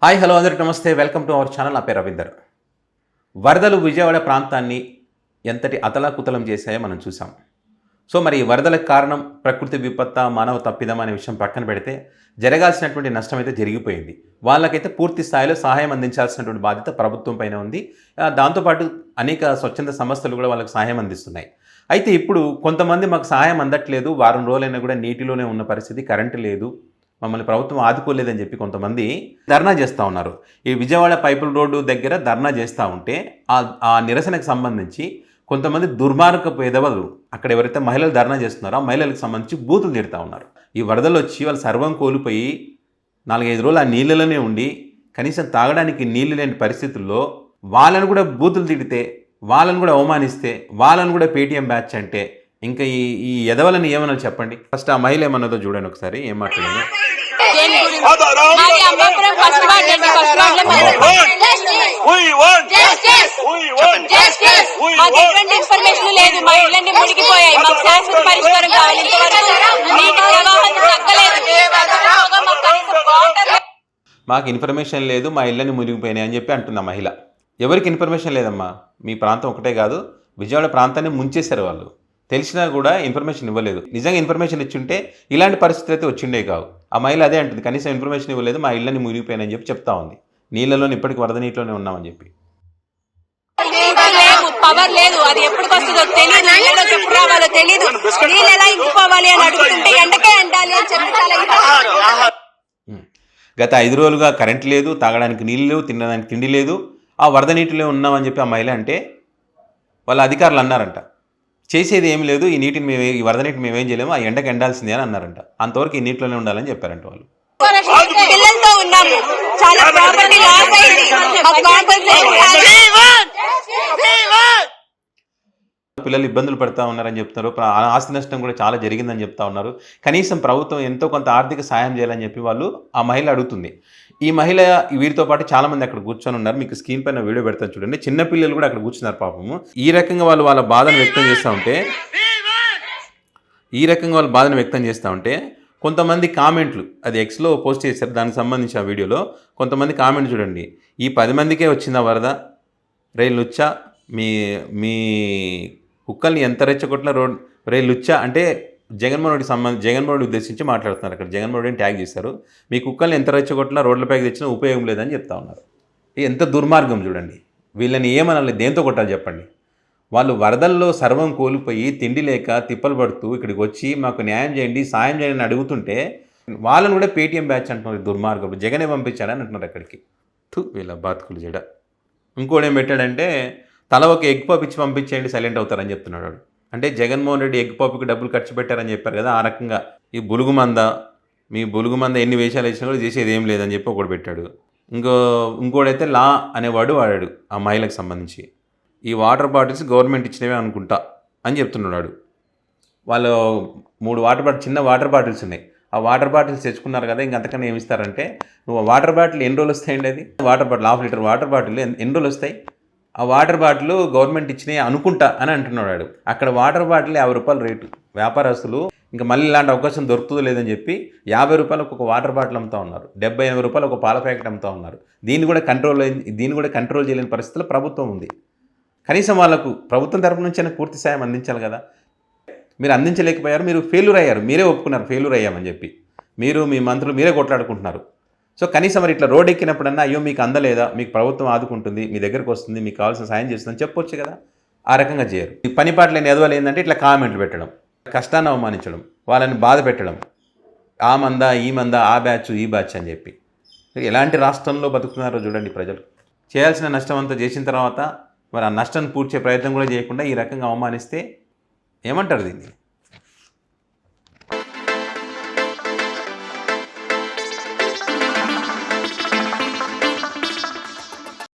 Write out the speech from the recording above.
Hi hello అందరికీ నమస్తే. Welcome to our channel. నా పేరు రవీందర్. వరదలు విజయవాడ ప్రాంతాన్ని ఎంతటి అతలాకుతలం చేశాయో మనం చూసాం. సో మరి ఈ వరదలకు కారణం ప్రకృతి విపత్తా మానవ తప్పిదం అనే విషయం పక్కన పెడితే జరగాల్సినటువంటి నష్టం అయితే జరిగిపోయింది. వాళ్ళకైతే పూర్తి స్థాయిలో సహాయం అందించాల్సినటువంటి బాధ్యత ప్రభుత్వం పైన ఉంది. దాంతోపాటు అనేక స్వచ్ఛంద సంస్థలు కూడా వాళ్ళకి సహాయం అందిస్తున్నాయి. అయితే ఇప్పుడు కొంతమంది మాకు సహాయం అందట్లేదు, వారం రోజులైనా కూడా నీటిలోనే ఉన్న పరిస్థితి, కరెంటు లేదు, మమ్మల్ని ప్రభుత్వం ఆదుకోలేదని చెప్పి కొంతమంది ధర్నా చేస్తూ ఉన్నారు. ఈ విజయవాడ పైపుల రోడ్డు దగ్గర ధర్నా చేస్తూ ఉంటే ఆ నిరసనకు సంబంధించి కొంతమంది దుర్మార్గపు ఎదవలు అక్కడ ఎవరైతే మహిళలు ధర్నా చేస్తున్నారో ఆ మహిళలకు సంబంధించి బూతులు తిడతా ఉన్నారు. ఈ వరదలు వచ్చి వాళ్ళు సర్వం కోల్పోయి 4-5 రోజులు ఆ నీళ్ళలోనే ఉండి కనీసం తాగడానికి నీళ్లు లేని పరిస్థితుల్లో వాళ్ళను కూడా బూతులు తిడితే, వాళ్ళను కూడా అవమానిస్తే, వాళ్ళను కూడా పేటీఎం బ్యాచ్ అంటే ఇంకా ఈ ఎదవలని ఏమన్నా చెప్పండి. ఫస్ట్ ఆ మహిళ ఏమన్నదో చూడండి ఒకసారి, ఏం మాట్లాడింది. మాకు ఇన్ఫర్మేషన్ లేదు, మా ఇళ్ళని మునిగిపోయినాయి అని చెప్పి అంటుంది ఆ మహిళ. ఎవరికి ఇన్ఫర్మేషన్ లేదమ్మా, మీ ప్రాంతం ఒకటే కాదు, విజయవాడ ప్రాంతాన్ని ముంచేశారు వాళ్ళు. తెలిసినా కూడా ఇన్ఫర్మేషన్ ఇవ్వలేదు. నిజంగా ఇన్ఫర్మేషన్ ఇచ్చుంటే ఇలాంటి పరిస్థితులు అయితే వచ్చిండే కావు. ఆ మహిళ అదే అంటుంది, కనీసం ఇన్ఫర్మేషన్ ఇవ్వలేదు, మా ఇళ్ళని మునిగిపోయానని చెప్పి చెప్తా ఉంది. నీళ్ళలో ఇప్పటికి వరద నీటిలోనే ఉన్నామని చెప్పి. పవర్ లేదు, అది ఎప్పుడు వస్తుందో తెలియదు, ఎప్పుడు రావాలో తెలియదు, నీళ్ళు ఎలా ఇంకిపోవాలి అని అడుగుతుంటే ఎండకే ఎండాలి అని చెప్పి గత 5 రోజులుగా కరెంట్ లేదు, తాగడానికి నీళ్ళు లేవు, తినడానికి తిండి లేదు, ఆ వరద నీటిలో ఉన్నామని చెప్పి ఆ మహిళ అంటే వాళ్ళ అధికారులు అన్నారంట, చేసేది ఏమి లేదు, ఈ వరద నీటిని మేమేం చేయలేము, ఆ ఎండకు ఎండాల్సిందే అని అన్నారంట. అంతవరకు ఈ నీటిలోనే ఉండాలని చెప్పారంట వాళ్ళు. పిల్లలతో ఉన్నాము, చాలా ప్రాపర్టీ లాస్ అయింది, పిల్లలు ఇబ్బందులు పడుతూ ఉన్నారని చెప్తున్నారు. ఆస్తి నష్టం కూడా చాలా జరిగిందని చెప్తా ఉన్నారు. కనీసం ప్రభుత్వం ఎంతో కొంత ఆర్థిక సాయం చేయాలని చెప్పి వాళ్ళు ఆ మహిళ అడుగుతుంది. ఈ మహిళ వీరితో పాటు చాలామంది అక్కడ కూర్చొని ఉన్నారు. మీకు స్క్రీన్ పైన వీడియో పెడతాను చూడండి. చిన్నపిల్లలు కూడా అక్కడ కూర్చున్నారు పాపము. ఈ రకంగా వాళ్ళు వాళ్ళ బాధను వ్యక్తం చేస్తూ ఉంటే కొంతమంది కామెంట్లు, అది ఎక్స్లో పోస్ట్ చేశారు, దానికి సంబంధించి ఆ వీడియోలో కొంతమంది కామెంట్ చూడండి. ఈ 10 మందికే వచ్చిందా వరద, రైలు లుచ్చా, మీ కుక్కల్ని ఎంత రెచ్చగొట్టిన రైలు లుచ్చా అంటే జగన్మోహన్ ఉద్దేశించి మాట్లాడుతున్నారు. అక్కడ జగన్మోహన్ ట్యాగ్ చేశారు. మీ కుక్కల్ని ఎంత రెచ్చగొట్టినా రోడ్లపైకి తెచ్చినా ఉపయోగం లేదని చెప్తా ఉన్నారు. ఎంత దుర్మార్గం చూడండి. వీళ్ళని ఏమనాలి, దేంతో కొట్టాలి చెప్పండి. వాళ్ళు వరదల్లో సర్వం కోల్పోయి తిండి లేక తిప్పలు పడుతూ ఇక్కడికి వచ్చి మాకు న్యాయం చేయండి, సాయం చేయండి అని అడుగుతుంటే వాళ్ళని కూడా పేటీఎం బ్యాచ్ అంటున్నారు. దుర్మార్గం, జగనే పంపించాడని అంటున్నారు అక్కడికి. వీళ్ళ బాతుకులు చెడ. ఇంకోటి ఏం పెట్టాడంటే, తల ఒక ఎగ్ పప్ ఇచ్చి పంపించేయండి, సైలెంట్ అవుతారని చెప్తున్నాడు. అంటే జగన్మోహన్ రెడ్డి ఎగ్ పప్పుకి డబ్బులు ఖర్చు పెట్టారని చెప్పారు కదా, ఆ రకంగా ఈ మీ బులుగుమంద ఎన్ని వేషాలు వేసినా కూడా చేసేది ఏం లేదని చెప్పి ఒకటి పెట్టాడు. ఇంకోడైతే లా అనేవాడు వాడాడు ఆ మహిళకు సంబంధించి. ఈ వాటర్ బాటిల్స్ గవర్నమెంట్ ఇచ్చినవే అనుకుంటా అని చెప్తున్నాడు. వాళ్ళు 3 చిన్న వాటర్ బాటిల్స్ ఉన్నాయి. ఆ వాటర్ బాటిల్స్ తెచ్చుకున్నారు కదా, ఇంకంతకన్నా ఏమి ఇస్తారంటే, నువ్వు వాటర్ బాటిల్ ఎన్ని రోజులు వస్తాయండి, అది water bottle 1/2 litre water bottle ఎన్ని రోజులు వస్తాయి, ఆ వాటర్ బాటిల్ గవర్నమెంట్ ఇచ్చినాయి అనుకుంటా అని అంటున్నాడు. అక్కడ వాటర్ బాటిల్ 50 రూపాయలు రేటు. వ్యాపారస్తులు ఇంకా మళ్ళీ ఇలాంటి అవకాశం దొరుకుతుందో లేదని చెప్పి 50 రూపాయలకు ఒక వాటర్ బాటిల్ అమ్ముతూ ఉన్నారు, 78 రూపాయలు ఒక పాల ప్యాకెట్ అమ్ముతూ ఉన్నారు. దీన్ని కూడా కంట్రోల్ చేయలేని పరిస్థితుల్లో ప్రభుత్వం ఉంది. కనీసం వాళ్ళకు ప్రభుత్వం తరపు నుంచి అయినా పూర్తి సాయం అందించాలి కదా. మీరు అందించలేకపోయారు, మీరు ఫెయిల్యూర్ అయ్యారు, మీరే ఒప్పుకున్నారు ఫెయిల్యూర్ అయ్యామని చెప్పి. మీ మంత్రులు మీరే కొట్లాడుకుంటున్నారు. సో కనీసం మరి ఇట్లా రోడ్ ఎక్కినప్పుడన్నా, అయ్యో మీకు అందలేదా, మీకు ప్రభుత్వం ఆదుకుంటుంది, మీ దగ్గరకు వస్తుంది, మీకు కావాల్సిన సాయం చేస్తుందని చెప్పొచ్చు కదా. ఆ రకంగా చేయరు. ఈ పనిపాట్లేని ఎదవలు ఏంటంటే ఇట్లా కామెంట్లు పెట్టడం, కష్టాన్ని అవమానించడం, వాళ్ళని బాధ పెట్టడం, ఆ మందా ఈ మందా, ఆ బ్యాచ్ ఈ బ్యాచ్ అని చెప్పి. ఎలాంటి రాష్ట్రంలో బతుకుతున్నారో చూడండి ప్రజలు. చేయాల్సిన నష్టం అంతా చేసిన తర్వాత మరి ఆ నష్టాన్ని పూడ్చే ప్రయత్నం కూడా చేయకుండా ఈ రకంగా అవమానిస్తే ఏమంటారు దీన్ని?